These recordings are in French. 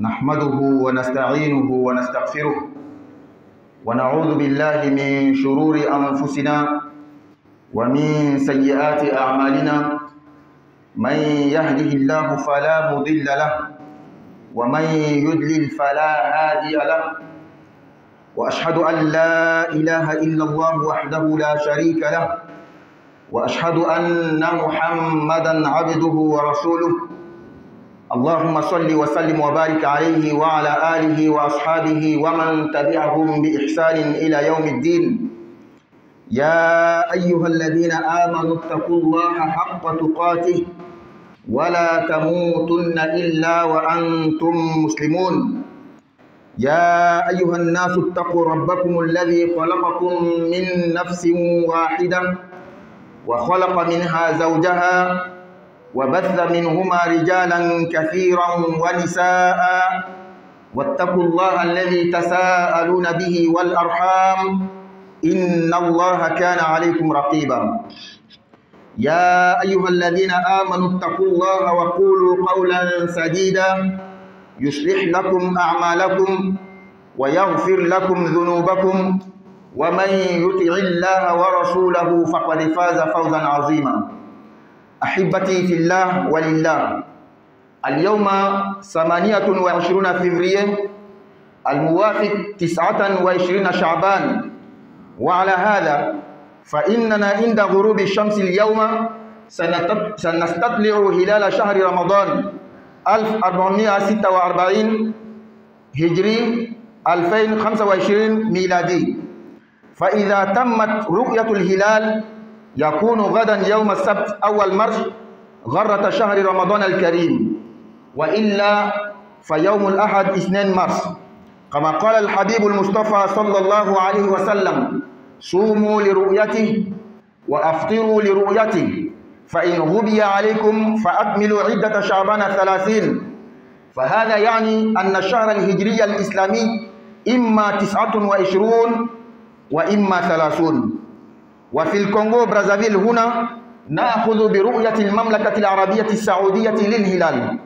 نحمده ونستعينه ونستغفره ونعوذ بالله من شرور أنفسنا ومن سيئات أعمالنا. من يهده الله فلا مضل له ومن يضلل فلا هادي له، وأشهد أن لا إله إلا الله وحده لا شريك له، وأشهد أن محمدا عبده ورسوله. اللهم صل وسلم وبارك عليه وعلى آله وأصحابه ومن تبعهم بإحسان إلى يوم الدين. يا أيها الذين آمنوا اتقوا الله حق تقاته ولا تموتن إلا وأنتم مسلمون. يا أيها الناس اتقوا ربكم الذي خلقكم من نفس واحدة وخلق منها زوجها وبث منهما رجالا كثيرا ونساء، واتقوا الله الذي تساءلون به والأرحام إن الله كان عليكم رقيبا. يا أيها الذين آمنوا اتقوا الله وقولوا قولا سديدا يصلح لكم أعمالكم ويغفر لكم ذنوبكم، ومن يطع الله ورسوله فقد فاز فوزا عظيما. أحبتي في الله ولله، اليوم 28 فبراير الموافق 29 شعبان، وعلى هذا فإننا عند غروب الشمس اليوم سنستطلع هلال شهر رمضان 1446 هجري 2025 ميلادي. فإذا تمت رؤية الهلال يكون غدا يوم السبت أول مارس غرة شهر رمضان الكريم، وإلا فيوم الأحد 2 مارس، كما قال الحبيب المصطفى صلى الله عليه وسلم: صوموا لرؤيته وأفطروا لرؤيته، فإن غبي عليكم فأكملوا عدة شعبان 30. فهذا يعني أن الشهر الهجري الإسلامي إما 29 وإما 30. وفي الكونغو برازافيل هنا نأخذ برؤية المملكة العربية السعودية للهلال،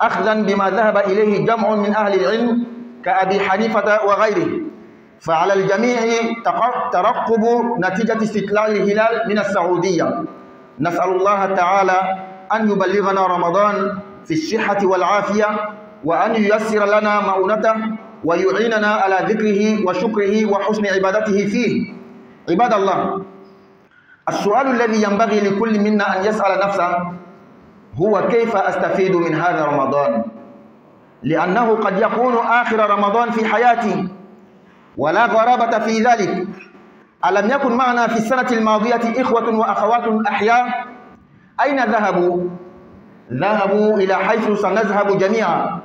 أخذا بما ذهب إليه جمع من أهل العلم كأبي حنيفة وغيره. فعلى الجميع ترقب نتيجة استطلاع الهلال من السعودية. نسأل الله تعالى أن يبلغنا رمضان في الصحة والعافية، وأن ييسر لنا مؤونته ويعيننا على ذكره وشكره وحسن عبادته فيه. عباد الله، السؤال الذي ينبغي لكل منا أن يسأل نفسه هو: كيف أستفيد من هذا رمضان؟ لأنه قد يكون آخر رمضان في حياتي، ولا غرابة في ذلك. ألم يكن معنا في السنة الماضية إخوة وأخوات أحياء؟ أين ذهبوا؟ ذهبوا إلى حيث سنذهب جميعا.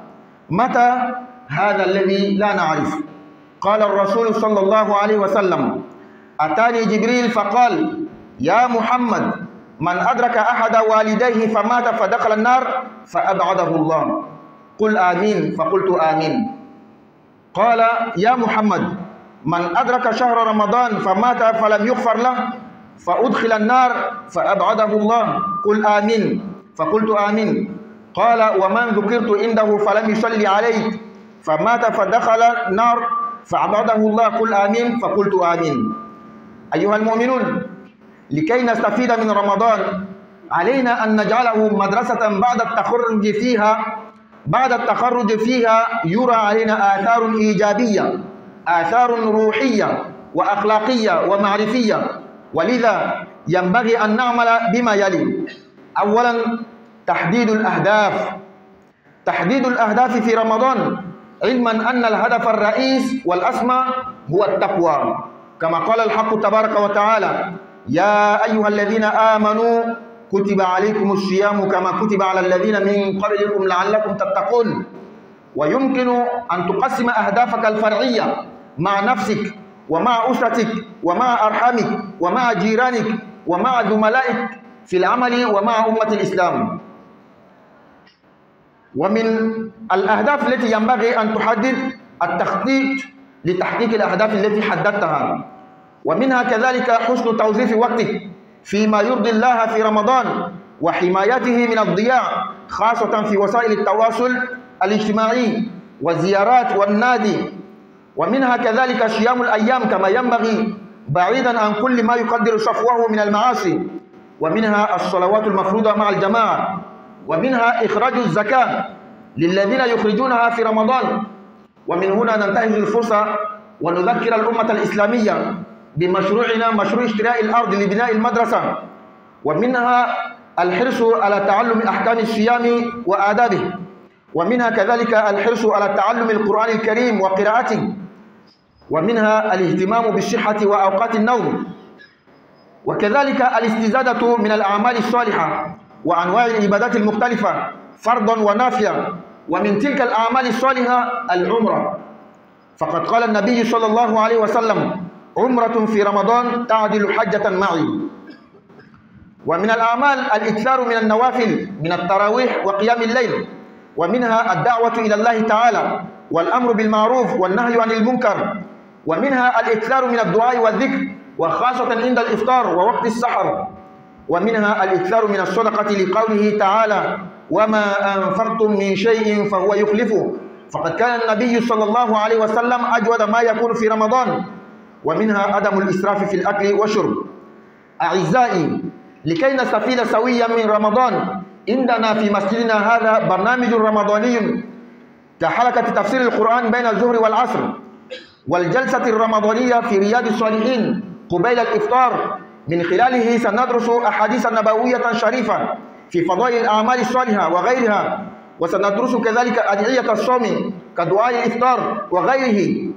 متى؟ هذا الذي لا نعرف. قال الرسول صلى الله عليه وسلم: أتاني جبريل فقال: يا محمد، من أدرك أحد والديه فمات فدخل النار فأبعده الله. قل آمين. فقلت آمين. قال: يا محمد، من أدرك شهر رمضان فمات فلم يغفر له فأدخل النار فأبعده الله. قل آمين. فقلت آمين. قال: ومن ذكرت عنده فلم يصلي عليه فمات فدخل النار فأبعده الله. قل آمين. فقلت آمين. أيها المؤمنون، لكي نستفيد من رمضان علينا أن نجعله مدرسة بعد التخرج فيها يرى علينا آثار إيجابية، آثار روحية وأخلاقية ومعرفية. ولذا ينبغي أن نعمل بما يلي: أولا، تحديد الأهداف في رمضان، علما أن الهدف الرئيس والأسمى هو التقوى، كما قال الحق تبارك وتعالى: يا أيها الذين آمنوا كتب عليكم الصيام كما كتب على الذين من قبلكم لعلكم تتقون. ويمكن أن تقسم أهدافك الفرعية مع نفسك ومع أسرتك ومع أرحامك ومع جيرانك ومع زملائك في العمل ومع أمة الإسلام. ومن الأهداف التي ينبغي أن تحدد التخطيط لتحقيق الأهداف التي حددتها، ومنها كذلك حسن توظيف وقتك فيما يرضي الله في رمضان وحمايته من الضياع، خاصة في وسائل التواصل الاجتماعي والزيارات والنادي، ومنها كذلك صيام الأيام كما ينبغي بعيدا عن كل ما يقدر صفوه من المعاصي، ومنها الصلوات المفروضة مع الجماعة، ومنها إخراج الزكاة للذين يخرجونها في رمضان. ومن هنا ننتهز الفرصة ونذكر الأمة الإسلامية بمشروعنا، مشروع اشتراء الأرض لبناء المدرسة، ومنها الحرص على تعلم أحكام الصيام وآدابه، ومنها كذلك الحرص على تعلم القرآن الكريم وقراءته، ومنها الاهتمام بالصحة وأوقات النوم، وكذلك الاستزادة من الأعمال الصالحة وأنواع العبادات المختلفة فرضا ونافيا. ومن تلك الأعمال الصالحة العمرة، فقد قال النبي صلى الله عليه وسلم: عمرة في رمضان تعدل حجة معي. ومن الأعمال الإكثار من النوافل من التراويح وقيام الليل، ومنها الدعوة إلى الله تعالى والأمر بالمعروف والنهي عن المنكر، ومنها الإكثار من الدعاء والذكر وخاصة عند الإفطار ووقت السحر، ومنها الإكثار من الصدقة لقوله تعالى: وما أنفقتم من شيء فهو يخلفه، فقد كان النبي صلى الله عليه وسلم أجود ما يكون في رمضان. ومنها عدم الإسراف في الأكل والشرب. أعزائي، لكي نستفيد سويا من رمضان، عندنا في مسجدنا هذا برنامج رمضاني كحلقة تفسير القرآن بين الظهر والعصر، والجلسة الرمضانية في رياض الصالحين قبيل الإفطار، من خلاله سندرس أحاديث نبوية شريفة في فضائل الأعمال الصالحة وغيرها، وسندرس كذلك أدعية الصوم كدعاء الإفطار وغيره.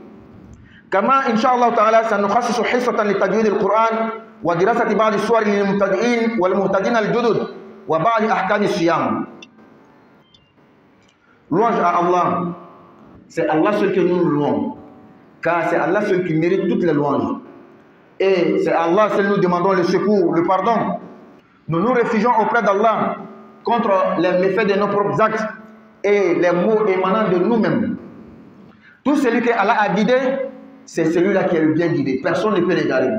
كما إن شاء الله تعالى سنخصص حصة لتجويد القرآن ودراسة بعض السور للمبتدئين والمهتدين الجدد وبعض أحكام الصيام. Louange à Allah, c'est Allah seul que nous louons, car c'est Allah seul qui mérite toutes les louanges. Et c'est Allah seul nous demandons le secours, le pardon. Nous nous réfugions auprès d'Allah contre les méfaits de nos propres actes et les maux émanant de nous-mêmes. Tout celui que Allah a guidé, c'est celui-là qui est le bien guidé. Personne ne peut l'égarer.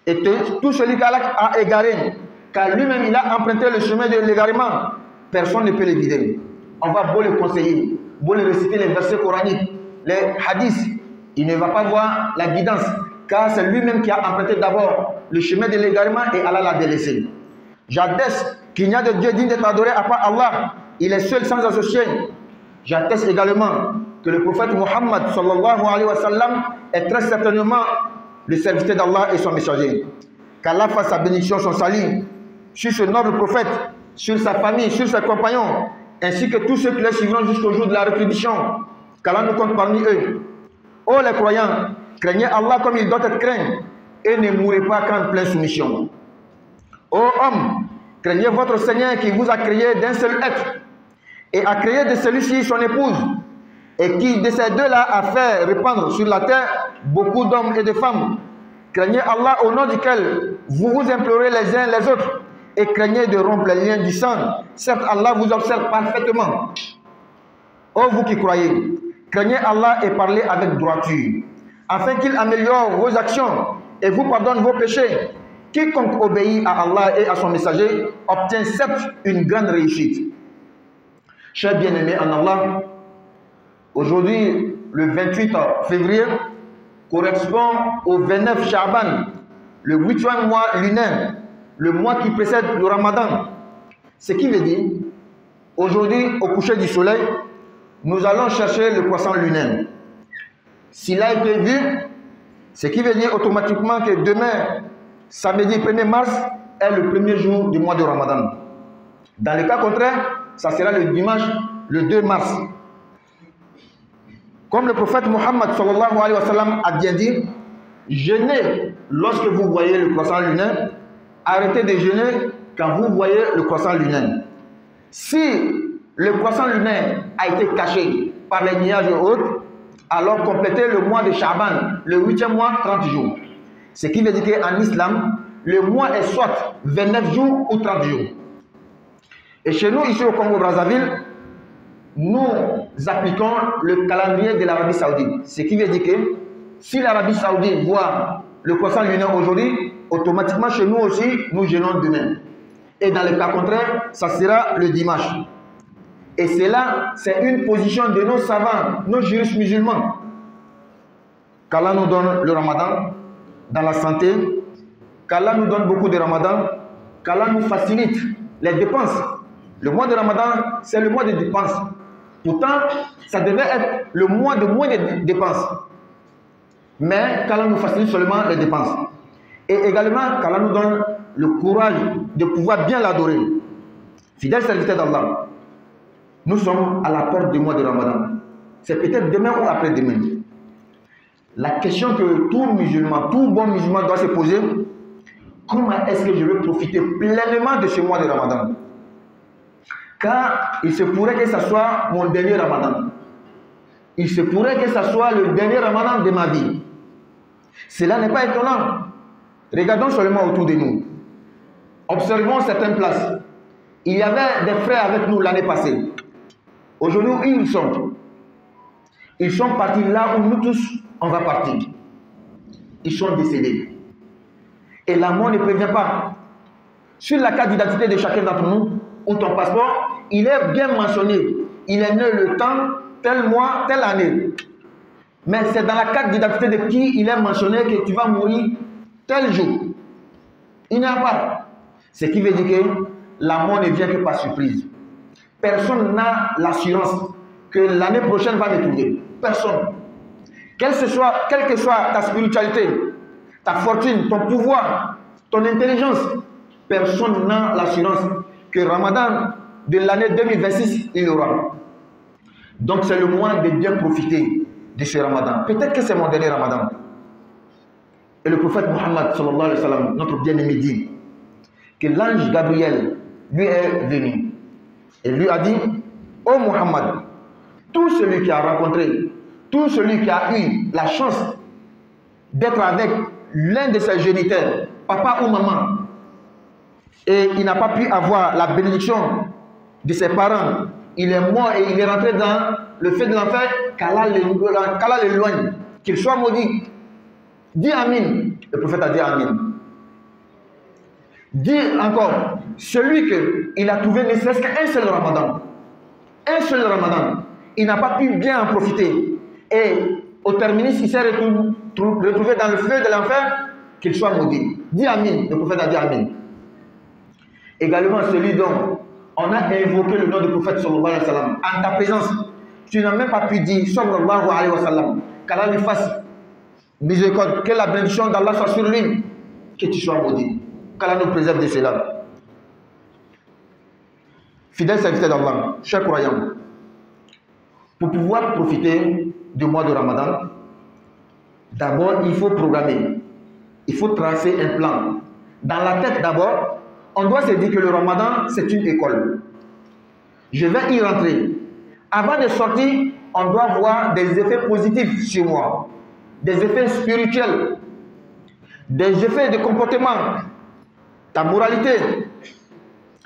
Et tout celui qu'Allah a égaré, car lui-même il a emprunté le chemin de l'égarement, personne ne peut le guider. On va beau le conseiller, beau le réciter les versets coraniques, les hadiths, il ne va pas voir la guidance, car c'est lui-même qui a emprunté d'abord le chemin de l'égarement et Allah l'a délaissé. J'atteste qu'il n'y a de Dieu digne d'être adoré à part Allah, il est seul sans associé. J'atteste également que le prophète Muhammad sallallahu alayhi wa sallam est très certainement le serviteur d'Allah et son messager. Qu'Allah fasse sa bénédiction, son salut sur ce noble prophète, sur sa famille, sur ses compagnons, ainsi que tous ceux qui les suivront jusqu'au jour de la rétribution. Qu'Allah nous compte parmi eux. Ô les croyants, craignez Allah comme il doit être craint et ne mourrez pas qu'en pleine soumission. Ô hommes, craignez votre Seigneur qui vous a créé d'un seul être et a créé de celui-ci son épouse, et qui de ces deux-là a fait répandre sur la terre beaucoup d'hommes et de femmes. Craignez Allah au nom duquel vous vous implorez les uns les autres, et craignez de rompre les liens du sang. Certes, Allah vous observe parfaitement. Ô vous qui croyez, craignez Allah et parlez avec droiture, afin qu'il améliore vos actions et vous pardonne vos péchés. Quiconque obéit à Allah et à son messager obtient certes une grande réussite. Chers bien-aimés en Allah, aujourd'hui, le 28 février, correspond au 29 Sha'ban, le 8e mois lunaire, le mois qui précède le Ramadan. Ce qui veut dire, aujourd'hui, au coucher du soleil, nous allons chercher le croissant lunaire. S'il a été vu, ce qui veut dire automatiquement que demain, samedi 1er mars, est le premier jour du mois de Ramadan. Dans le cas contraire, ça sera le dimanche, le 2 mars. Comme le prophète Muhammad sallallahu alayhi wa sallam a bien dit, jeûnez lorsque vous voyez le croissant lunaire, arrêtez de jeûner quand vous voyez le croissant lunaire. Si le croissant lunaire a été caché par les nuages et autres, alors complétez le mois de Sha'ban, le 8e mois, 30 jours. Ce qui veut dire qu'en islam, le mois est soit 29 jours ou 30 jours. Et chez nous, ici au Congo-Brazzaville, nous appliquons le calendrier de l'Arabie Saoudite. Ce qui veut dire que si l'Arabie Saoudite voit le croissant lunaire aujourd'hui, automatiquement chez nous aussi, nous jeûnons demain. Et dans le cas contraire, ça sera le dimanche. Et cela, c'est une position de nos savants, nos juristes musulmans. Qu'Allah nous donne le ramadan dans la santé, qu'Allah nous donne beaucoup de ramadan, qu'Allah nous facilite les dépenses. Le mois de ramadan, c'est le mois de dépenses. Pourtant, ça devait être le mois de moins de dépenses. Mais qu'Allah nous facilite seulement les dépenses. Et également, qu'Allah nous donne le courage de pouvoir bien l'adorer. Fidèles serviteurs d'Allah, nous sommes à la porte du mois de Ramadan. C'est peut-être demain ou après-demain. La question que tout musulman, tout bon musulman doit se poser, comment est-ce que je vais profiter pleinement de ce mois de Ramadan? Car il se pourrait que ce soit mon dernier Ramadan. Il se pourrait que ce soit le dernier Ramadan de ma vie. Cela n'est pas étonnant. Regardons seulement autour de nous. Observons certaines places. Il y avait des frères avec nous l'année passée. Aujourd'hui, où ils sont? Ils sont partis là où nous tous, on va partir. Ils sont décédés. Et la mort ne prévient pas. Sur la carte d'identité de chacun d'entre nous, ou ton passeport, il est bien mentionné. Il est né le temps, tel mois, telle année. Mais c'est dans la carte d'identité de qui il est mentionné que tu vas mourir tel jour. Il n'y a pas. Ce qui veut dire que la mort ne vient que par surprise. Personne n'a l'assurance que l'année prochaine va me trouver. Personne. Quelle que soit ta spiritualité, ta fortune, ton pouvoir, ton intelligence, personne n'a l'assurance que Ramadan de l'année 2026, il y aura. Donc c'est le moment de bien profiter de ce Ramadan. Peut-être que c'est mon dernier Ramadan. Et le prophète Mohammed, sallallahu alayhi wa sallam, notre bien-aimé, dit que l'ange Gabriel lui est venu et lui a dit: ô Mohammed, tout celui qui a rencontré, tout celui qui a eu la chance d'être avec l'un de ses géniteurs, papa ou maman, et il n'a pas pu avoir la bénédiction de ses parents, il est mort et il est rentré dans le feu de l'enfer, qu'Allah l'éloigne, qu'il soit maudit. Dis Amin. Le prophète a dit Amin. Dis encore, celui qu'il a trouvé ne serait-ce qu'un seul Ramadan, il n'a pas pu bien en profiter, et au terminus il s'est retrouvé dans le feu de l'enfer, qu'il soit maudit. Dis Amin. Le prophète a dit Amin. Également celui dont on a invoqué le nom du prophète sallallahu alayhi wa sallam en ta présence, tu n'as même pas pu dire sallallahu alayhi wa sallam, qu'Allah lui fasse miséricorde, que la bénédiction d'Allah soit sur lui, que tu sois maudit. Qu'Allah nous préserve de cela. Fidèles serviteurs d'Allah, chers croyants, pour pouvoir profiter du mois de Ramadan, d'abord il faut programmer, il faut tracer un plan. Dans la tête d'abord, on doit se dire que le Ramadan c'est une école. Je vais y rentrer. Avant de sortir, on doit voir des effets positifs sur moi, des effets spirituels, des effets de comportement. Ta moralité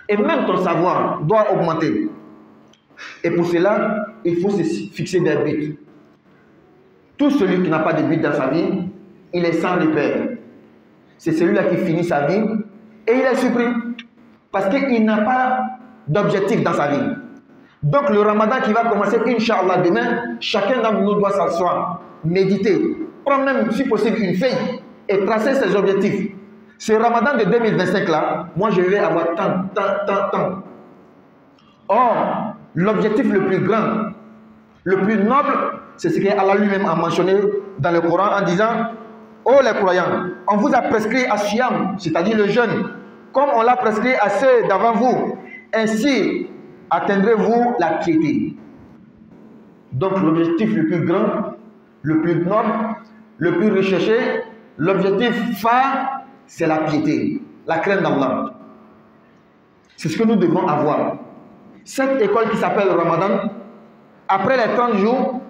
et même ton savoir doit augmenter. Et pour cela, il faut se fixer des buts. Tout celui qui n'a pas de but dans sa vie, il est sans repère. C'est celui-là qui finit sa vie et il est surpris parce qu'il n'a pas d'objectif dans sa vie. Donc le Ramadan qui va commencer, Inch'Allah, demain, chacun d'entre nous doit s'asseoir, méditer, prendre même si possible une feuille et tracer ses objectifs. Ce Ramadan de 2025 là, moi je vais avoir tant. Or, l'objectif le plus grand, le plus noble, c'est ce qu'Allah lui-même a mentionné dans le Coran en disant: ô les croyants, on vous a prescrit à Siyam, c'est-à-dire le jeûne, comme on l'a prescrit à ceux d'avant vous, ainsi atteindrez-vous la piété. Donc l'objectif le plus grand, le plus noble, le plus recherché, l'objectif phare, c'est la piété, la crainte d'Allah. C'est ce que nous devons avoir. Cette école qui s'appelle Ramadan, après les 30 jours,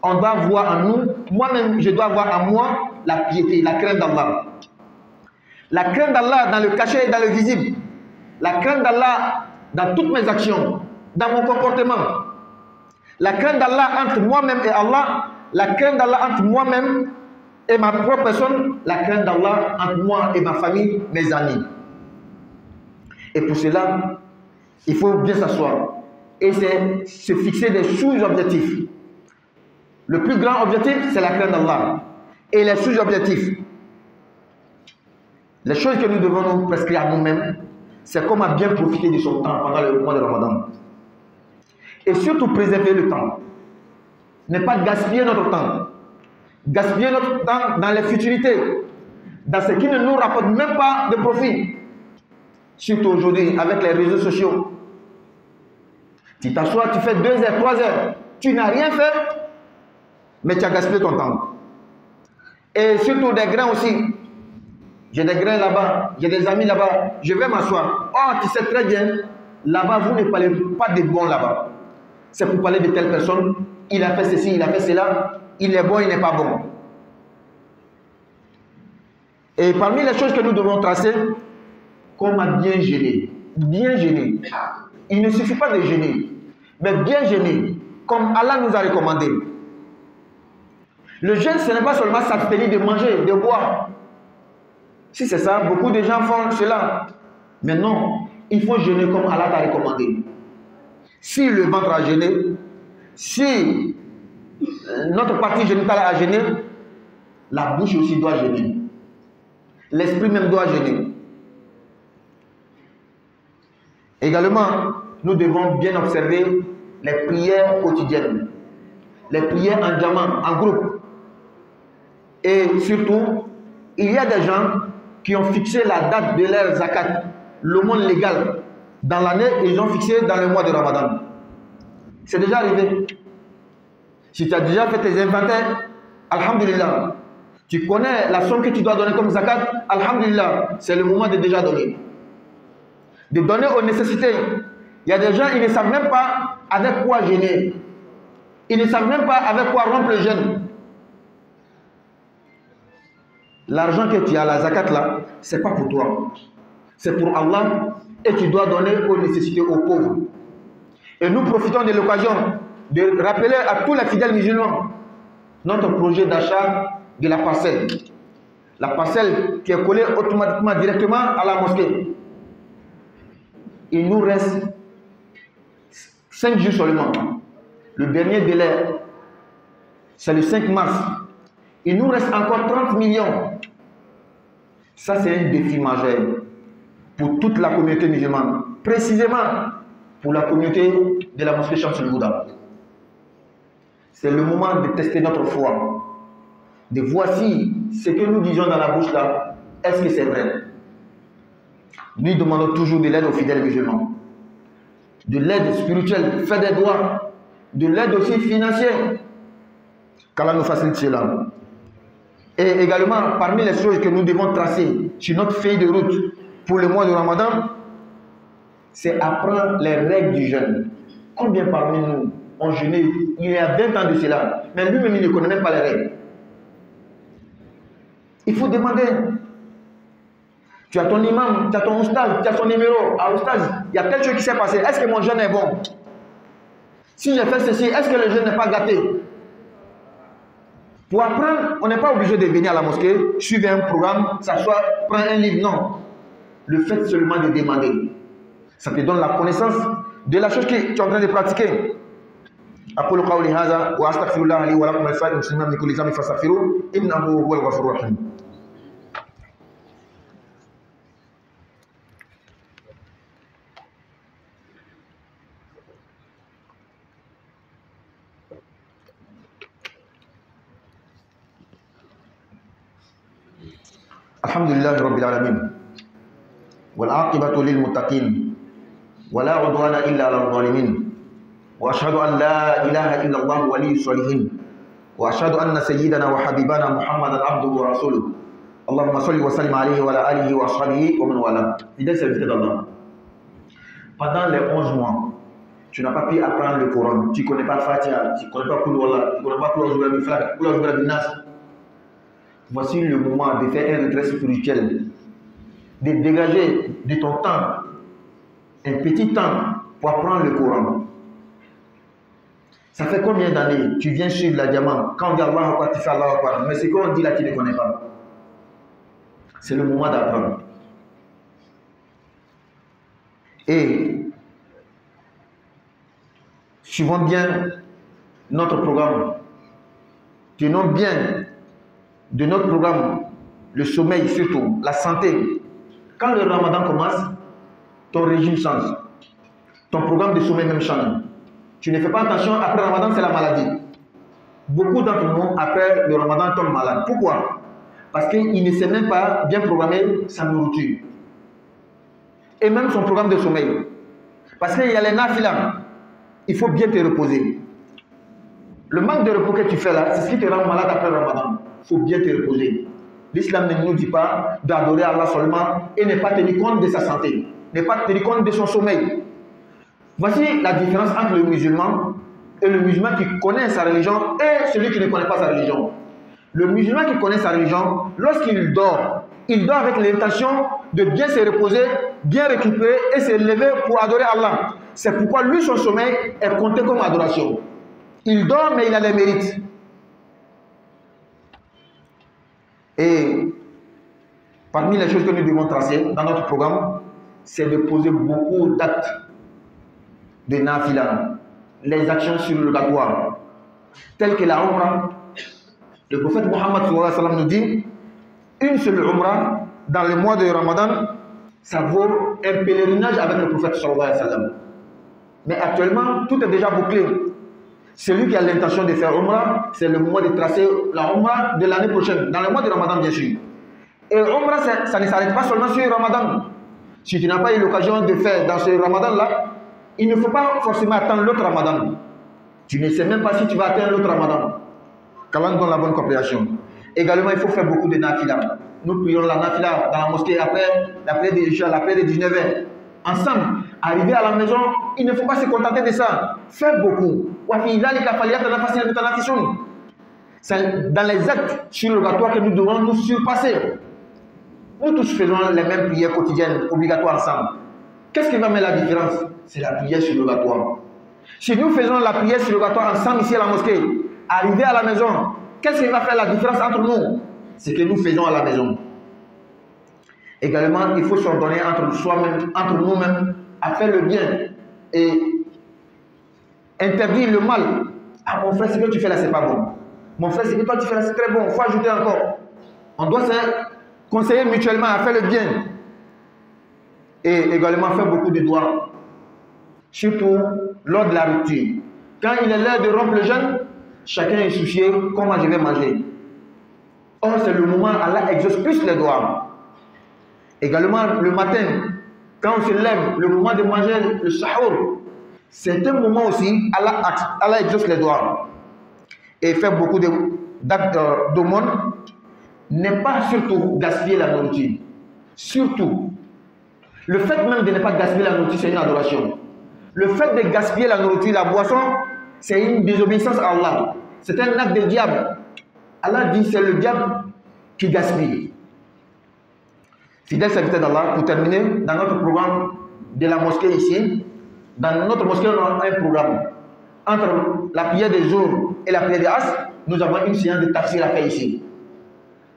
on doit voir en nous, moi-même je dois voir en moi la piété, la crainte d'Allah. La crainte d'Allah dans le caché et dans le visible. La crainte d'Allah dans toutes mes actions, dans mon comportement. La crainte d'Allah entre moi-même et Allah, la crainte d'Allah entre moi-même et ma propre personne, la crainte d'Allah entre moi et ma famille, mes amis. Et pour cela, il faut bien s'asseoir. et c'est se fixer des sous-objectifs. Le plus grand objectif, c'est la crainte d'Allah. Et les sous-objectifs, les choses que nous devons nous prescrire à nous-mêmes, c'est comment bien profiter de son temps pendant le mois de Ramadan. Et surtout préserver le temps. Ne pas gaspiller notre temps. Gaspiller notre temps dans les futurités, dans ce qui ne nous rapporte même pas de profit. Surtout aujourd'hui, avec les réseaux sociaux. Tu t'assois, tu fais 2 heures, 3 heures, tu n'as rien fait, mais tu as gaspillé ton temps. Et surtout des grains aussi. J'ai des grains là-bas, j'ai des amis là-bas, je vais m'asseoir. Oh, tu sais très bien, là-bas, vous ne parlez pas des bons là-bas. C'est pour parler de telle personne, il a fait ceci, il a fait cela, il est bon, il n'est pas bon. Et parmi les choses que nous devons tracer, comment bien jeûner. Bien jeûner. Il ne suffit pas de jeûner, mais bien jeûner, comme Allah nous a recommandé. Le jeûne, ce n'est pas seulement s'abstenir de manger, de boire. Si c'est ça, beaucoup de gens font cela. Mais non, il faut jeûner comme Allah t'a recommandé. Si le ventre a jeûné, si notre partie génitale a jeûné, la bouche aussi doit jeûner. L'esprit même doit jeûner. Également, nous devons bien observer les prières quotidiennes, les prières en diamant, en groupe. Et surtout, il y a des gens qui ont fixé la date de leur zakat, le monde légal. Dans l'année, ils ont fixé dans le mois de Ramadan. C'est déjà arrivé. Si tu as déjà fait tes inventaires, alhamdulillah. Tu connais la somme que tu dois donner comme zakat, alhamdulillah. C'est le moment de déjà donner. De donner aux nécessités. Il y a des gens, ils ne savent même pas avec quoi jeûner. Ils ne savent même pas avec quoi rompre le jeûne. L'argent que tu as, la zakat là, c'est pas pour toi. C'est pour Allah et tu dois donner aux nécessités, aux pauvres. Et nous profitons de l'occasion de rappeler à tous les fidèles musulmans notre projet d'achat de la parcelle. La parcelle qui est collée automatiquement directement à la mosquée. Il nous reste 5 jours seulement. Le dernier délai, c'est le 5 mars. Il nous reste encore 30 millions. Ça, c'est un défi majeur pour toute la communauté musulmane. Précisément pour la communauté de la mosquée Shamsul Huda. C'est le moment de tester notre foi. De voici ce que nous disons dans la bouche là, est-ce que c'est vrai? Nous demandons toujours de l'aide aux fidèles musulmans. De l'aide spirituelle, fait des doigts. De l'aide aussi financière. Qu'Allah nous facilite cela. Et également, parmi les choses que nous devons tracer sur notre feuille de route pour le mois de Ramadan, c'est apprendre les règles du jeûne. Combien parmi nous ont jeûné il y a 20 ans de cela, mais lui-même il ne connaît même pas les règles. Il faut demander. Tu as ton imam, tu as ton oustaz, tu as son numéro. Ah oustaz, il y a telle chose qui s'est passée. Est-ce que mon jeûne est bon? Si j'ai fait ceci, est-ce que le jeûne n'est pas gâté? Pour apprendre, on n'est pas obligé de venir à la mosquée, suivre un programme, s'asseoir, prendre un livre. Non. Le fait seulement de demander. Ça te donne la connaissance de la chose que tu es en train de pratiquer. أقول قولي هذا وأستغفر الله لي ولكم ولسائر المسلمين من كل ذنب فاستغفروه إنه هو الغفور الرحيم. الحمد لله رب العالمين والعاقبة للمتقين ولا عدوان إلا على الظالمين وأشهد أن لا إله إلا الله ولي الصالحين وأشهد أن سيدنا وحبيبنا محمدا عبده ورسوله اللهم صل وسلم عليه وعلى آله وأصحابه ومن والاه. Fidèle serviteur d'Allah, pendant les 11 mois, tu n'as pas pu apprendre le Coran, tu ne connais pas Fatiha, tu ne connais pas Kul Wallah, tu ne connais pas Kul A'udhu Birabbil Falaq, Kul A'udhu Birabbin Nas. Voici le moment de faire un retrait spirituel, de dégager de ton temps un petit temps pour apprendre le Coran. Ça fait combien d'années tu viens suivre la diamant? Quand on dit Allah Akbar, tu fais Allah Akbar. Mais ce qu'on dit là, tu ne connais pas. C'est le moment d'apprendre. Et suivons bien notre programme. Tenons bien de notre programme le sommeil surtout, la santé. Quand le ramadan commence, ton régime change. Ton programme de sommeil même change. Tu ne fais pas attention, après le ramadan, c'est la maladie. Beaucoup d'entre nous, après le ramadan, tombent malades. Pourquoi? Parce qu'il ne sait même pas bien programmer sa nourriture. Et même son programme de sommeil. Parce qu'il y a les nafila. Il faut bien te reposer. Le manque de repos que tu fais là, c'est ce qui te rend malade après le ramadan. Il faut bien te reposer. L'islam ne nous dit pas d'adorer Allah seulement et ne pas tenir compte de sa santé, ne pas tenir compte de son sommeil. Voici la différence entre le musulman et le musulman qui connaît sa religion et celui qui ne connaît pas sa religion. Le musulman qui connaît sa religion, lorsqu'il dort avec l'intention de bien se reposer, bien récupérer et se lever pour adorer Allah. C'est pourquoi lui, son sommeil est compté comme adoration. Il dort, mais il a les mérites. Et parmi les choses que nous devons tracer dans notre programme, c'est de poser beaucoup d'actes de nafila, les actions surrogatoires, telles que la umrah. Le prophète Mohammed nous dit, une seule umrah dans le mois de Ramadan, ça vaut un pèlerinage avec le prophète sallallahu alayhi wa sallam. Mais actuellement, tout est déjà bouclé. Celui qui a l'intention de faire umrah, c'est le mois de tracer la umrah de l'année prochaine, dans le mois de Ramadan bien sûr. Et umrah, ça ne s'arrête pas seulement sur Ramadan. Si tu n'as pas eu l'occasion de faire dans ce Ramadan-là, il ne faut pas forcément attendre l'autre Ramadan. Tu ne sais même pas si tu vas atteindre l'autre Ramadan. Qu'Allah nous donne la bonne compréhension. Également, il faut faire beaucoup de nafila. Nous prions la nafila dans la mosquée après la prière de 19h. Ensemble, arriver à la maison, il ne faut pas se contenter de ça. Fais beaucoup. C'est dans les actes surrogatoires que nous devons nous surpasser. Nous tous faisons les mêmes prières quotidiennes, obligatoires ensemble. Qu'est-ce qui va mettre la différence? C'est la prière surrogatoire. Si nous faisons la prière surrogatoire ensemble ici à la mosquée, arriver à la maison, qu'est-ce qui va faire la différence entre nous? C'est que nous faisons à la maison. Également, il faut s'ordonner entre soi-même, entre nous-mêmes, à faire le bien et interdire le mal. Ah, mon frère, ce que tu fais là, c'est pas bon. Mon frère, ce que toi tu fais là, c'est très bon. Il faut ajouter encore. On doit se conseiller mutuellement à faire le bien. Et également faire beaucoup de doigts. Surtout lors de la rupture. Quand il est l'heure de rompre le jeûne, chacun est soucié comment je vais manger. Or, c'est le moment où Allah exauce plus les doigts. Également, le matin, quand on se lève, le moment de manger le sahur, c'est un moment aussi, Allah exauce les doigts. Et faire beaucoup d'actes d'aumône, n'est pas surtout gaspiller la nourriture. Surtout. Le fait même de ne pas gaspiller la nourriture, c'est une adoration. Le fait de gaspiller la nourriture, la boisson, c'est une désobéissance à Allah. C'est un acte de diable. Allah dit c'est le diable qui gaspille. Fidèles serviteurs d'Allah, pour terminer, dans notre programme de la mosquée ici, dans notre mosquée, on a un programme. Entre la prière des jours et la prière des As, nous avons une séance de tafsir à faire ici.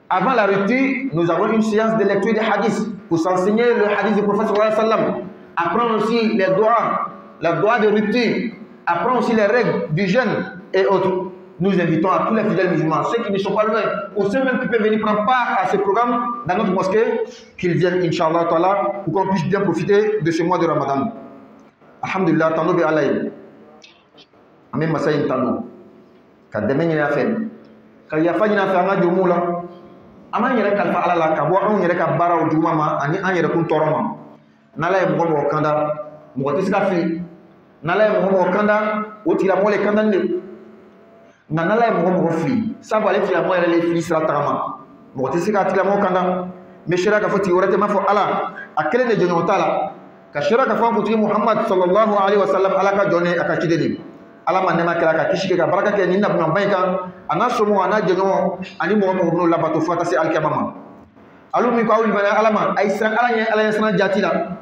Avant la rupture, nous avons une séance de lecture des hadiths pour s'enseigner le hadith du prophète sallallahu alayhi wa sallam. Apprendre aussi les doigts, la doigt de rupture, apprendre aussi les règles du jeûne et autres. Nous invitons à tous les fidèles musulmans, ceux qui ne sont pas loin, ou ceux même qui peuvent venir prendre part à ce programme dans notre mosquée, qu'ils viennent, Inch'Allah, pour qu'on puisse bien profiter de ce mois de Ramadan. Alhamdulillah, tano be alaï. Amen, masayin tano. Ka deme nyina fe. Ka yafa nyina fe anga jomu la. Ama yere kalfa ala la ka bo an yere ka bara o juma ma ani an yere kun toro ma. Nala e mo mo kanda, mo tisika fi. Nala e mo mo kanda, o tira mo le kanda ne. Nala e mo mo fi. Sabu ale tira mo yere le fi sira tagama. Mo tisika tira mo kanda. Me shira ka foti orate ma fo ala. Akele de jonyo tala. Ka shira ka fo kuti Muhammad sallallahu alaihi wasallam ala ka jone aka kideni. Ala ma nema kala ka kishike ka baraka ke ninna buna bayka ana somo ana jenyo ani mo mo no labato fata se alkiyama. Alu mi ko awul bana ala ma ay sran ala nya sran jatila.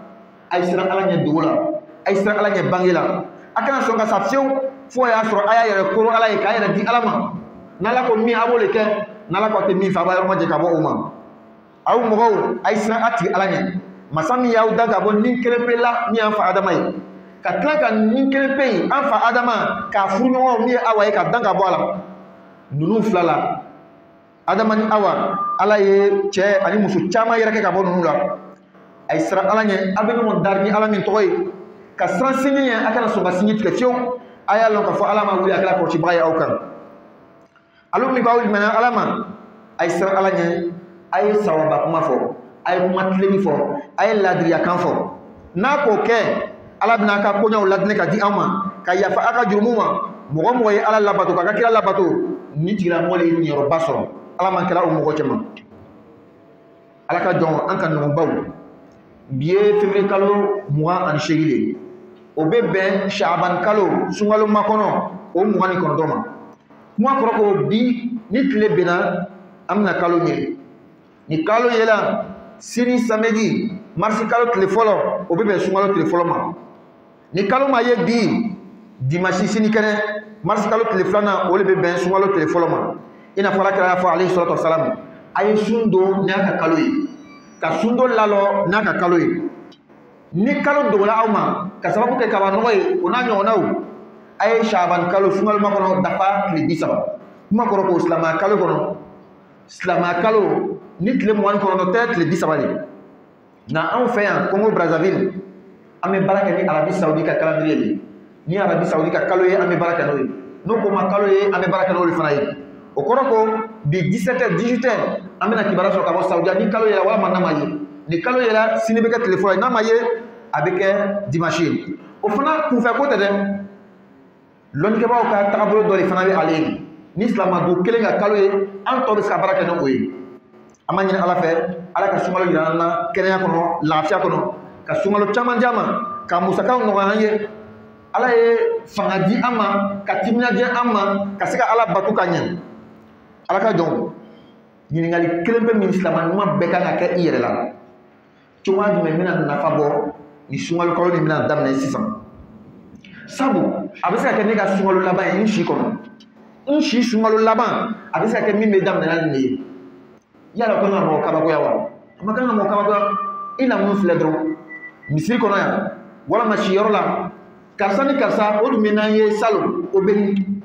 Ay sran ala nya dola. Ay sran ala nya bangila. Akana songa sapsew fo ya soro aya yere koro ala e ka yere di ala ma. Nala ko mi abole ke nala ko te mi fa ba yoro ma je ka bo uma. Awu mo go ay sran ati ala nya. Masami yaw daga bon nin kelepela mi an fa adamay ka tila ka nin kelen pe yen an fa adama k'a furu ɲɔgɔn min ye awa ye ka dan ka bɔ a la ninnu fila la adama ni awa ala ye cɛ ani muso caman yɛrɛ kɛ ka bɔ ninnu la a ye siran ala ɲɛ a bɛ ɲɔgɔn dari ni ala min tɔgɔ ye ka siran sinji ɲɛ a kana sɔn ka sinji tigɛ fiyewu a y'a lɔn k'a fɔ ala ma wuli a kɛra kɔlɔsibaga ye aw kan alu min b'aw limaniya ala ma a ye siran ala ɲɛ a ye sawaba kuma fɔ a ye kuma tilenni fɔ a ye ladiriyakan fɔ n'a k'o kɛ ala bɛna a ka koɲɛw ladinɛ ka di aw ma ka yafa a ka jurumu ma mɔgɔ mɔgɔ ye ala labato k'a ka kira labato ni tigilamɔgɔ ye niyɔrɔba sɔrɔ ala man kɛra o mɔgɔ cɛ ma ala ka jɔn an ka ɲɔgɔnbaw bi ye février kalo 28 ye o bɛ bɛn Shaaban kalo sunkalo makɔnɔ o 29 ma kuma kɔrɔ ko bi ni tile bɛnna an bɛna kalo ye ni kalo yela sini samedi marisi kalo tile fɔlɔ o bɛ bɛn sunkalo tile fɔlɔ ma ni kalo ma ye bi dimanche sini kɛnɛ marisi kalo tile filanan o de bɛ bɛn sunkalo tile fɔlɔ ma i n'a fɔ alakira y'a fɔ alayhi salatu wasalam a ye sun don n'a ka kalo ye ka sun don lalɔ n'a ka kalo ye ni kalo dogora aw ma ka sababu kɛ kabanɔgɔ ye o n'a ɲɔgɔnnaw a ye Shaaban kalo sunkalo makɔnɔ dafa tile 30 kuma kɔrɔ ko silamɛya kalo kɔnɔ silamɛya kalo ni tile 29 tɛ tile 30 de nka anw fɛ yan Congo Brazzaville an bɛ baara kɛ ni Arabi Saoudi ka calendrier ye ni Arabi Saoudi ka kalo ye an bɛ baara kɛ n'o ye n'o ko ma kalo ye an bɛ baara kɛ n'o de fana ye o kɔrɔ ko bi 17h 18h an bɛna kibaruya sɔrɔ ka bɔ Saoudia ni kalo yɛlɛ walama n'a ma ye ni kalo yɛlɛ sini bɛ kɛ tile fɔlɔ ye n'a ma ye a bɛ kɛ dimanche ye o fana kunfɛ ko tɛ dɛ lɔnnikɛbaaw ka tagabolo dɔ de fana bɛ ale ye ni silamɛden kelen ka kalo ye an tɔ bɛ se ka baara kɛ n'o ye an b'a ɲini ala fɛ ala ka sunkalo jira an na kɛnɛya kɔnɔ lafiya kɔnɔ ka sunkalo caman di an ma ka musakaw nɔgɔya an ye ala ye fanga di an ma ka timinadiya an ma ka se ka ala bato ka ɲɛ ala ka jɔn ɲininkali kelen bɛ min silamɛ ɲuman bɛɛ kan ka kɛ i yɛrɛ la cogoya jumɛn bɛna nafa bɔ ni sunkalo kalo nin bɛna daminɛ sisan sabu a bɛ se ka kɛ ne ka sunkalo laban ye n si kɔnɔ n si sunkalo laban a bɛ se ka kɛ min bɛ daminɛ nin de ye yala ko n ka mɔgɔ kabakoya wa a ma kan ka mɔgɔ kabakoya i na mun filɛ dɔrɔn misiri kɔnɔ yan walama siyɔrɔ la karisa ni karisa o dun bɛ n'an ye salon o bɛ nin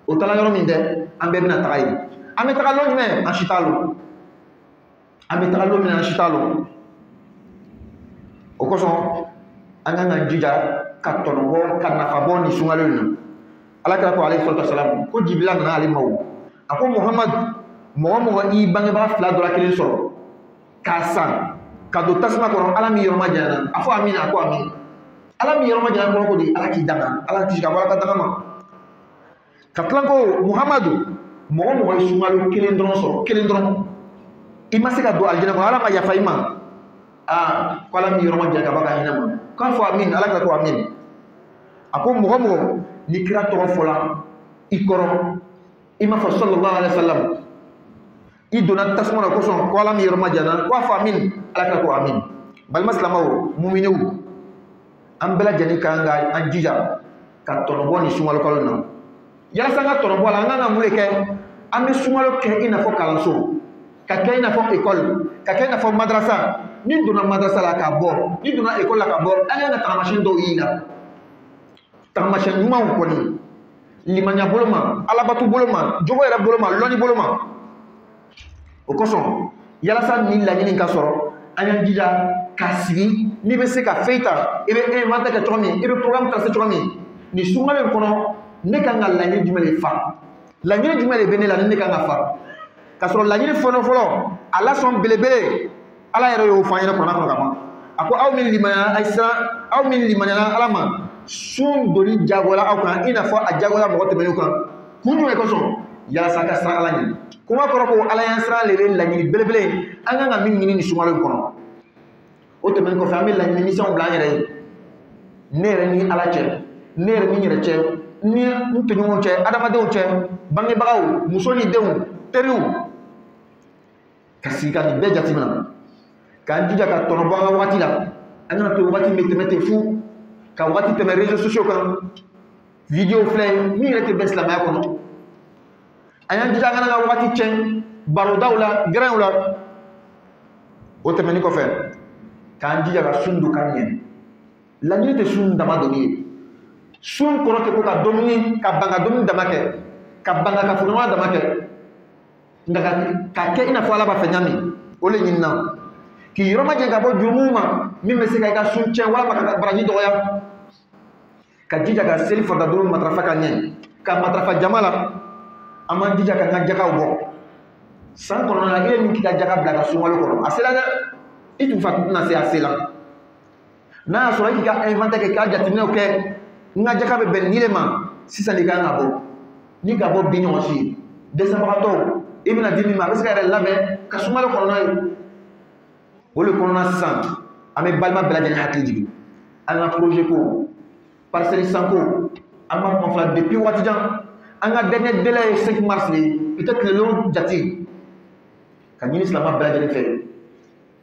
o taara yɔrɔ min dɛ an bɛɛ bɛna taga yen an bɛ taga lɔ jumɛn an si t'a lɔ an bɛ taga lɔ min an si t'a lɔ o kosɔn an kan ka jija ka tɔnɔbɔ ka nafa bɔ nin sunkalo in na ala kira ko alayhi salatu wasalam ko jibila nana ale ma o a ko muhamadu mɔgɔ mɔgɔ i bangebaga fila dɔ la kelen sɔrɔ k'a san ka don tasuma kɔnɔ ala min yɔrɔ ma janyana a fɔ amina a ko amin ala min yɔrɔ ma janyana kɔrɔ ko di ala k'i danga ala kisi ka bɔ ala ka danga ma ka tila ko muhamadu mɔgɔ mɔgɔ ye sunkalo kelen dɔrɔn sɔrɔ kelen dɔrɔn i ma se ka don alijinɛ kɔnɔ ala ma yafa i ma ko ala min yɔrɔ ma janya ka bɔ ka hinɛ ma k'a fɔ amin ala ka ko amin a ko mɔgɔ mɔgɔ ni kira tɔgɔ fɔla i kɔrɔ i m'a fɔ sallallahu alaihi wasallam i donna tasuma na kosɔn ko ala min yɔrɔ ma janya k'a fɔ amin ala ka ko amin balima silamɛw muminiw an bɛɛ lajɛlen kan ka an jija ka tɔnɔbɔ nin sunkalo kalo na yalasa an ka tɔnɔbɔ la an kan ka mun de kɛ an bɛ sunkalo kɛ i n'a fɔ kalanso ka kɛ i n'a fɔ ekɔli ka kɛ i n'a fɔ madrasa ni donna madrasa la ka bɔ ni donna ekɔli la ka bɔ an kan ka tagamasiyɛn dɔw y'i la tagamasiyɛn ɲumanw kɔni limaniya bolo ma alabato bolo ma jogo yɛrɛ bolo ma lɔnni bolo ma o kosɔn yalasa nin laɲini ka sɔrɔ an y'an jija k'a sigi n'i bɛ se ka fɛn ta i bɛ inventer kɛ cogo min i bɛ programme tracer cogo min nin sunkalo in kɔnɔ ne kan ka laɲini jumɛn de fa laɲini jumɛn de bɛ ne la ni ne kan ka fa ka sɔrɔ laɲini fɔlɔ a lasɔn belebele ala yɛrɛ y'o fɔ an ɲɛna kuranɛ kɔnɔ ka ban a ko aw min limaniyara a ye siran aw min limaniyara ala ma sun doni jagoyala aw kan i n'a fɔ a jagoyala mɔgɔ tɛmɛnenw kan kun jumɛn kosɔn yalasa a ka siran ala ɲɛ kuma kɔrɔ ko ala y'an siran le bɛ laɲini belebele an kan ka min ɲini nin sunkalo in kɔnɔ o tɛmɛnen kɔfɛ an bɛ laɲini misɛnw bila an yɛrɛ ye ne yɛrɛ ni ala cɛ ne yɛrɛ ni n yɛrɛ cɛ ni n tɔɲɔgɔnw cɛ adamadenw cɛ bangebagaw muso ni denw teriw ka sigi ka nin bɛɛ jateminɛ k'an jija ka tɔnɔbɔ an ka waati la an kana to waati min tɛmɛ ten fu ka waati tɛmɛ réseaux sociaux kan vidéo filɛ min yɛrɛ tɛ bɛn silamɛya kɔnɔ an y'an jija an kana ka waati tiɲɛ barodaw la gɛrɛnw la o tɛmɛnen kɔfɛ k'an jija ka sun don ka ɲɛ laɲini tɛ sun dama doni ye. Sun kɔrɔ tɛ ko ka domini ka ban ka domini dama kɛ ka ban ka kafoɲɔgɔnya dama kɛ nka ka kɛ i n'a fɔ Ala b'a fɛ ɲami o le ɲinina k'i yɔrɔ majɛ ka bɔ jurumu ma min bɛ se ka i ka sun tiɲɛ walima ka baraji dɔgɔya ka jija ka seli farida duuru matarafa ka ɲɛ ka matarafa jama la an m'an jija ka n ka jakaw bɔ san kɔnɔna na i ye min k'i ka jaka bila ka sunkalo kɔnɔ a sera dɛ i tun fa tɛna se a se la n'a y'a sɔrɔ i k'i ka inventaire kɛ k'a jateminɛw kɛ n ka jaka bɛ bɛn nin de ma sisan de kan ka bɔ ni ka bɔ bi ɲɔgɔn si ye dɛsɛbagatɔw i bɛna di min ma a bɛ se ka yɛrɛ labɛn ka sunkalo kɔnɔna ye o le kɔnɔna sisan an bɛ balima bɛɛ lajɛlen hakili jigin an ka projet ko parcelle sanko an b'a kuma fɔla depuis waati jan an ka dernier délai ye 5 mars de peut-être tile 7 jate ka ɲini silamɛ bɛɛ lajɛlen fɛ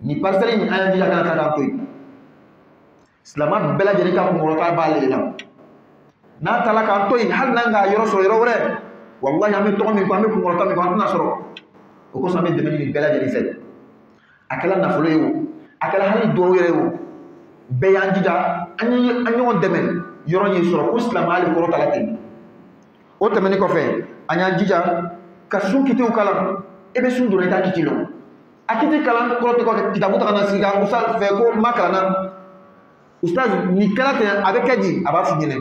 ni parcelle in an y'an jija kana k'an to yen silamɛ bɛɛ lajɛlen ka kunkɔrɔta b'ale de la n'a taara k'an to yen hali n'an ka yɔrɔ sɔrɔ yɔrɔ wɛrɛ wallahi an bɛ tɔgɔ min fɔ an bɛ kunkɔrɔta min fɔ an tɛna sɔrɔ o kosɔn an bɛ dɛmɛ ɲini bɛɛ lajɛlen fɛ a kɛra nafolo ye o a kɛra hali dɔw yɛrɛ ye o bɛɛ y'an jija an ɲɔgɔn dɛmɛ yɔrɔ in sɔrɔ ko silamɛ hali kɔrɔta la ten o tɛmɛnen kɔfɛ an y'an jija ka sun kitiw kalan e bɛ sun donna i t'a kiti lɔn a kiti kalan kɔrɔ tɛ kɔ kitabu ta ka na sigi ka ustaz fɛ ko ma kalanna ustaz nin kɛra ten a bɛ kɛ di a b'a f'i ɲɛna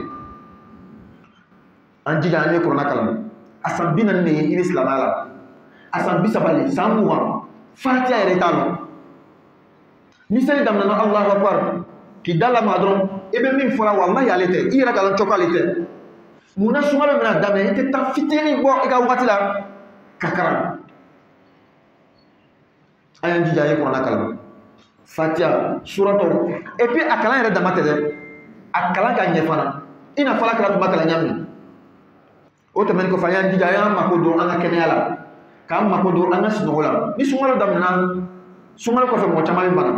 an jija an ye kuranɛ kalan a san 40 de ye i bɛ silamɛya la a san 30 san 20 fatiha yɛrɛ t'a lɔn ni seli daminɛna Allahu akbar k'i da lamaga dɔrɔn i bɛ min fɔra wallahi ale tɛ i yɛrɛ ka dɔn cɔkɔ ale tɛ munna sunkalo bɛna daminɛ i tɛ taa fitinin bɔ i ka wagati la ka kalan an y'an jija an ye kuranɛ kalan fatiha suratɔw et puis a kalan yɛrɛ dama tɛ dɛ a kalan ka ɲɛ fana i n'a fɔ Ala kira tun b'a kalan ɲami o tɛmɛnen kɔfɛ an y'an jija an y'an mako don an ka kɛnɛya la k'an mako don an ka sunɔgɔ la ni sunkalo daminɛna sunkalo kɔfɛ mɔgɔ caman bɛ bana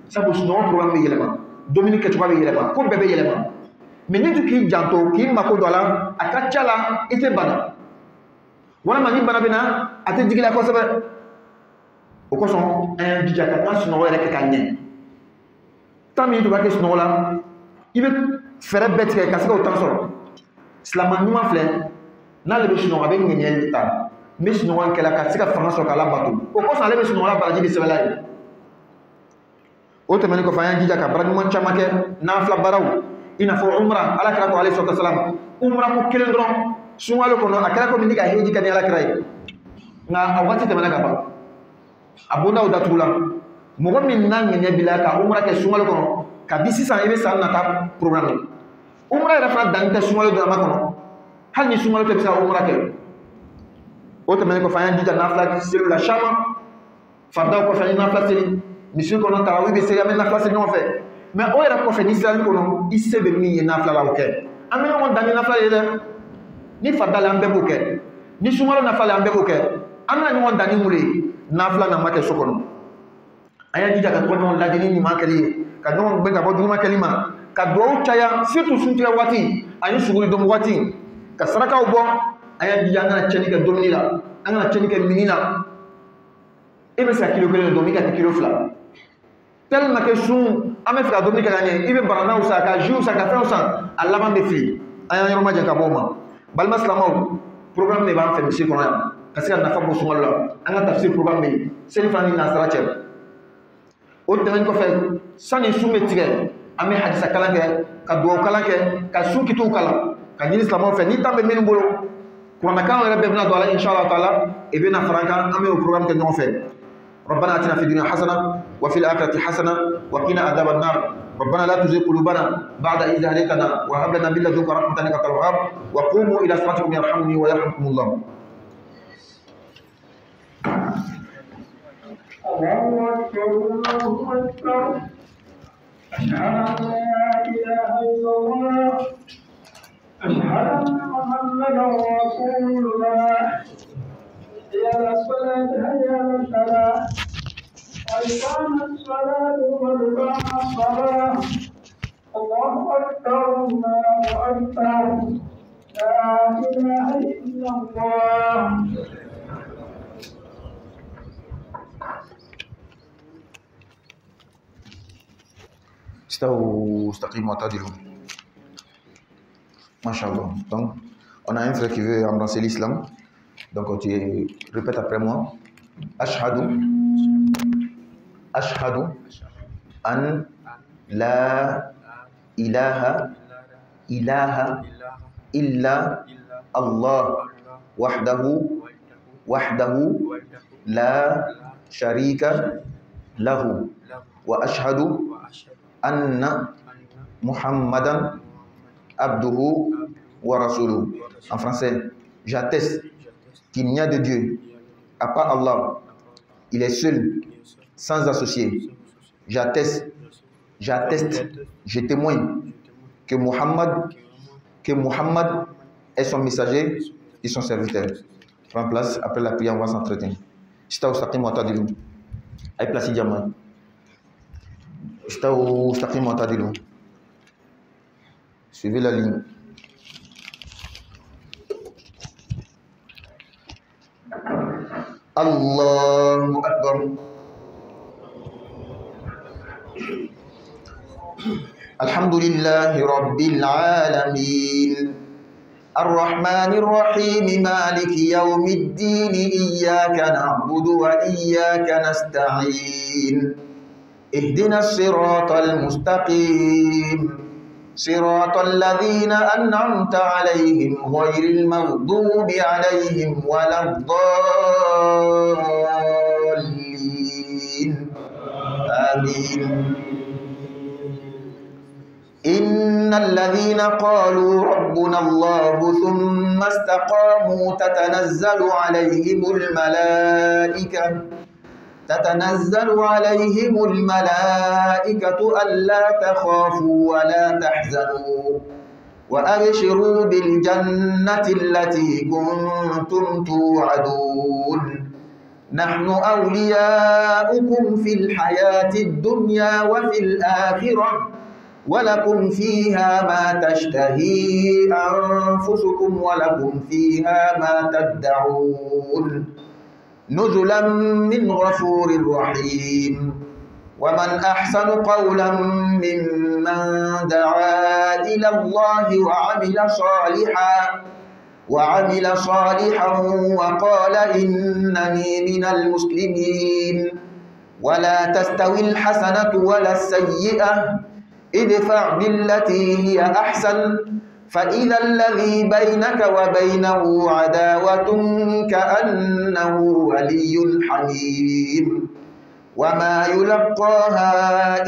sabu sunɔgɔ programme bɛ yɛlɛma dumuni kɛcogo bɛ yɛlɛma ko bɛɛ bɛ yɛlɛma mais ni tu k'i janto k'i mako don a la a ka ca la i tɛ bana walima ni bana bɛ na a tɛ digi la kosɛbɛ o kosɔn an y'an jija ka an ka sunɔgɔ yɛrɛ kɛ ka ɲɛ temps min i tun b'a kɛ sunɔgɔ la i bɛ fɛɛrɛ bɛɛ tigɛ ka se k'o temps sɔrɔ silamɛ ɲuman filɛ n'ale bɛ sunɔgɔ a bɛ ŋɛɲɛ ta n bɛ sunɔgɔ kɛla ka se ka fanga sɔrɔ k'a labato o kosɔn ale bɛ sunɔgɔ la baraji bɛ sɛbɛnla ye o tɛmɛnen kɔfɛ an y'an jija ka baara ɲuman caman kɛ nafila baaraw i n'a fɔ umra ala kira ko alayhi salatu wasalam umra ko kelen dɔrɔn sunkalo kɔnɔ a kɛra komi ni ka heji kɛ ni ala kira ye nka a waati tɛmɛna ka ban a bondaw datugula mɔgɔ min n'a ŋɛɲɛ b'i la ka umra kɛ sunkalo kɔnɔ kabi sisan i bɛ san nata programme umra yɛrɛ fana danni tɛ sunkalo dɔrɔn kɔnɔ hali ni sunkalo tɛ bɛ se ka umra kɛ o tɛmɛnen kɔfɛ an y'an jija nafila seliw la caman faridaw kɔfɛ an ye nafila seli misi kɔnɔ tarawih bɛ se an bɛ nafila seli ɲɔgɔn fɛ mais o yɛrɛ kɔfɛ ni selali kɔnɔ i se bɛ min ye nafila la o kɛ an bɛ ɲɔgɔn dan ni nafila ye dɛ ni farida la an bɛɛ b'o kɛ ni sunkalo nafila la an bɛɛ b'o kɛ an bɛna ɲɔgɔn dan ni mun ye nafila na ma kɛ so kɔnɔ an y'an jija ka tɔgɔ ɲɔgɔn lajɛli ɲuman kɛli ye ka ɲɔgɔn gɛn ka bɔ juguman kɛli ma ka duwawu caya surtout suntigɛ waati ani suguri dɔn waati ka sarakaw bɔ an y'an jija an kana tiɲɛni kɛ dumuni la an kana tiɲɛni kɛ mini la e bɛ se ka kilo 1 dɔn min ka kɛ kilo 2 tellement que sun an bɛ fɛ ka dumuni kɛ ka ɲɛ i bɛ baranaw san ka jus san ka fɛnw san a laban bɛ fili an y'an yɔrɔ majɛ ka bɔ o ma balima silamɛw programme de b'an fɛ misi kɔnɔ yan ka se ka nafa bɔ sunkalo la an ka tafsir programme bɛ yen seli fana ni nasara cɛ o tɛmɛnen kɔfɛ sani sun bɛ tigɛ an bɛ hadisa kalan kɛ ka duwawu kalan kɛ ka sun kitiw kalan ka ɲini silamɛw fɛ ni temps bɛ minnu bolo kuranɛkan yɛrɛ bɛɛ bɛna don a la inshallah taala i bɛna fara an kan an bɛ o programme kɛ ɲɔgɔn fɛ ربنا آتنا في الدنيا حسنة وفي الآخرة حسنة وقنا عذاب النار ربنا لا تزغ قلوبنا بعد إذ هديتنا وهب لنا من لدنك رحمة إنك أنت الوهاب وقوموا إلى صلاتكم يرحمني ويرحمكم الله. الله أكبر الله أكبر أشهد أن لا إله إلا الله أشهد أن محمدا رسول الله حي على الصلاة حي على الفلاح قد قامت الصلاة قد قامت الصلاة الله أكبر الله أكبر لا إله إلا الله. استووا استقيموا واعتدلوا. Masha'Allah. Donc, on a un frère qui veut embrasser l'islam. Donc, tu répètes après moi. Ashhadu an la ilaha illa Allah wahdahu la sharika lahu wa ashhadu anna Muhammadan abduhu wa rasuluhu. En français, j'atteste qu'il n'y a de Dieu à part Allah. Il est seul, sans associé. J'atteste, je témoigne que Muhammad est son messager et son serviteur. Prends place, après la prière, on va s'entretenir. Aïe place diamant. Suivez la ligne. Allahu Akbar. Alhamdulillahi Rabbil Alamin. الرحمن الرحيم مالك يوم الدين إياك نعبد وإياك نستعين اهدنا الصراط المستقيم صراط الذين أنعمت عليهم غير المغضوب عليهم ولا الضالين آمين. إن الذين قالوا ربنا الله ثم استقاموا تتنزل عليهم الملائكة ألا تخافوا ولا تحزنوا وأبشروا بالجنة التي كنتم توعدون نحن أولياؤكم في الحياة الدنيا وفي الآخرة ولكم فيها ما تشتهي أنفسكم ولكم فيها ما تدعون نزلا من غفور رحيم. ومن أحسن قولا ممن دعا إلى الله وعمل صالحا وقال إنني من المسلمين. ولا تستوي الحسنة ولا السيئة ادفع بالتي هي أحسن فإذا الذي بينك وبينه عداوة كأنه ولي حميم. وما يلقاها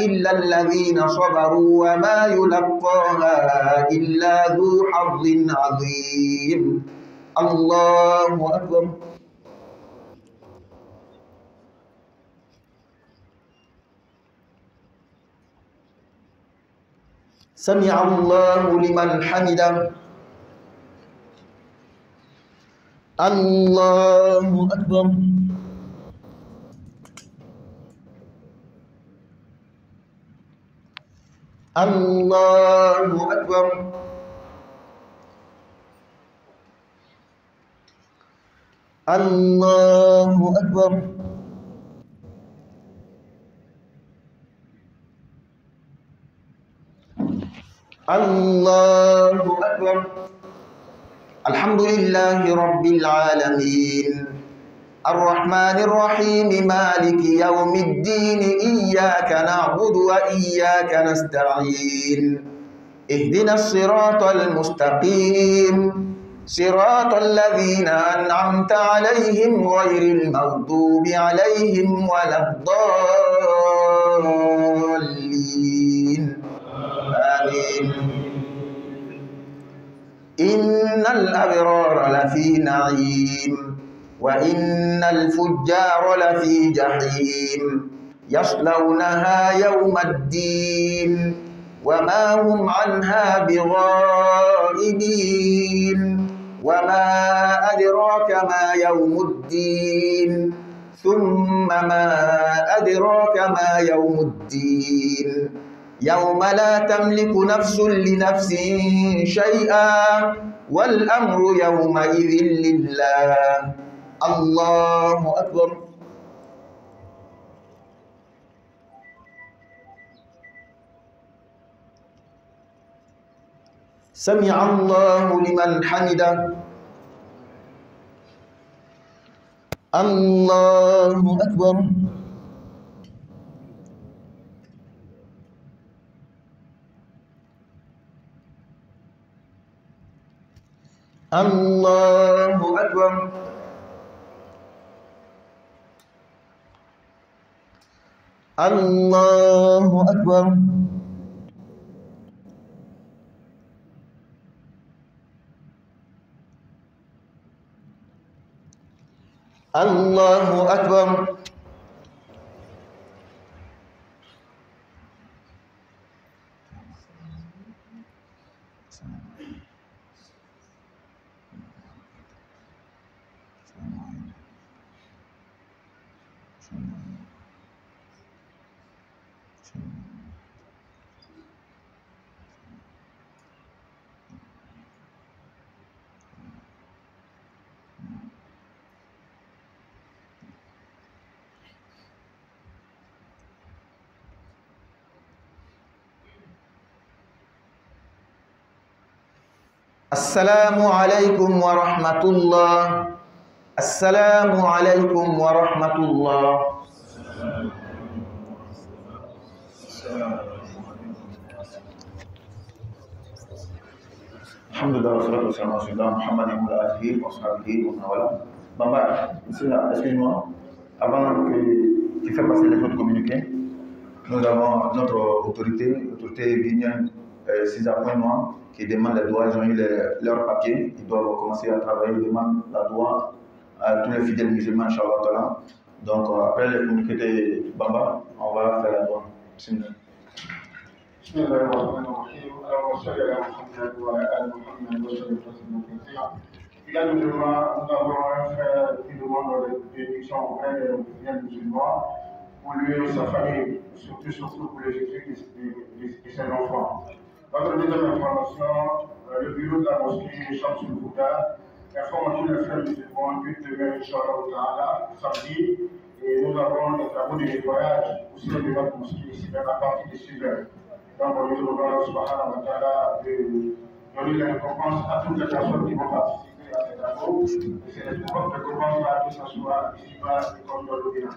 إلا الذين صبروا وما يلقاها إلا ذو حظ عظيم. الله أكبر. سمع الله لمن حمده. الله أكبر. الله أكبر. الله أكبر. الله أكبر. الحمد لله رب العالمين الرحمن الرحيم مالك يوم الدين إياك نعبد وإياك نستعين اهدنا الصراط المستقيم صراط الذين أنعمت عليهم غير المغضوب عليهم ولا الضالين آمين. إن الأبرار لفي نعيم وإن الفجار لفي جحيم يصلونها يوم الدين وما هم عنها بغائبين. وما أدراك ما يوم الدين ثم ما أدراك ما يوم الدين يوم لا تملك نفس لنفس شيئا والأمر يومئذ لله. الله أكبر. سمع الله لمن حمده. الله أكبر. الله أكبر. الله أكبر. الله أكبر. السلام عليكم ورحمة الله. السلام عليكم ورحمة الله. الحمد لله والصلاة والسلام على سيدنا محمد وعلى آله وصحبه ومن والاه. Bamba, excuse-moi, avant que tu fasses passer les autres communiqués, nous avons notre autorité guinéenne, César Pointe-Noire, qui demande la doigt. Ils ont eu leur papier, ils doivent commencer à travailler, ils demandent la doigt à tous les fidèles musulmans, Inch'Allah. Donc après les communiqués de Bamba, on va faire la doigt. بسم الله الرحمن الرحيم. اللهم صل على محمد وعلى ال محمد وسلم تسليما كثيرا. Il y a musulmans, nous avons un frère qui demande de bénédiction auprès des fidèles musulmans pour lui et sa famille, surtout pour les études de ses enfants. Notre deuxième information, le bureau de la mosquée Shamsul Huda informe tous les frères musulmans que demain, Inch'Allah, samedi, et nous avons des travaux de nettoyage aussi de notre mosquée ici, à partir de 6 heures. Donc, nous demandons subhanahu wa ta'ala de donner la récompense à toutes les personnes qui vont participer à ces travaux. Et c'est les récompenses-là que ce soit ici-bas et comme dans l'Obina.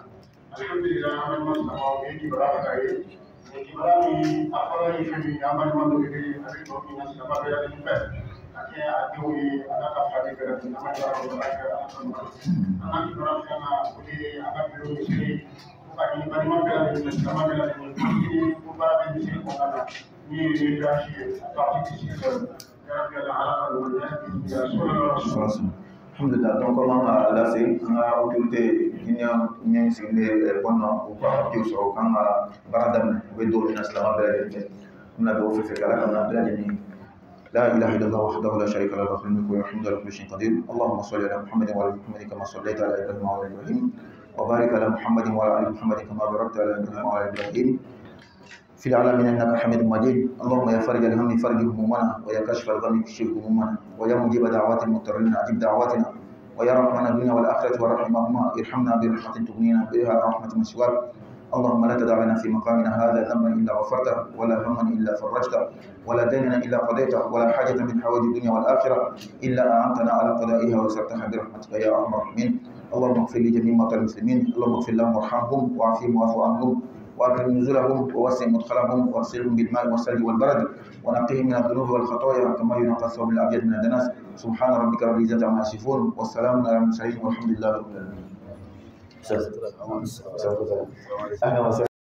Alhamdulillah, maintenant, c'est un homme qui va travailler. Et qui va nous apprendre à faire un amendement de l'Obina avec l'Obina, c'est la barrière de l'Obina. Qui a théorie, à la café de l'Obina, à la café de l'Obina, à la café de l'Obina, bagi bagaimana bela diri sama bela diri ini bukan di sini bukan ini relasi parti di sini kerana ala ala Alhamdulillah. Donc comment là c'est une autorité guinéenne c'est une bonne ou pas qui soit quand baradam vedo min islam bela diri on a beau faire kala on a bela diri لا إله إلا الله وحده لا شريك له له الملك والحمد لله كل شيء قدير. اللهم صل على محمد وعلى محمد كما صليت على إبراهيم وعلى إبراهيم وبارك على محمد وعلى آل محمد كما باركت على إبراهيم وعلى إبراهيم في العالمين إنك حميد مجيد. اللهم يا فرج الهم فرج همومنا ويا كاشف الغم كشف همومنا ويا مجيب دعوات المضطرين أجب دعواتنا ويا رحمن الدنيا والآخرة ورحمهما ارحمنا برحمة تغنينا بها رحمة من سواك. اللهم لا تدع لنا في مقامنا هذا ذنبا الا غفرته ولا هما الا فرجته ولا دينا الا قضيته ولا حاجه من حوائج الدنيا والاخره الا اعنتنا على قضائها وسرتها برحمتك يا ارحم الراحمين. اللهم اغفر لجميع موتى المسلمين. اللهم اغفر لهم وارحمهم واعفهم واعف عنهم واكرم نزلهم ووسع مدخلهم واغسلهم بالماء والثلج والبرد ونقهم من الذنوب والخطايا كما ينقى الثوب الابيض من الدنس. سبحان ربك رب العزه عما يصفون والسلام على المرسلين والحمد لله رب العالمين.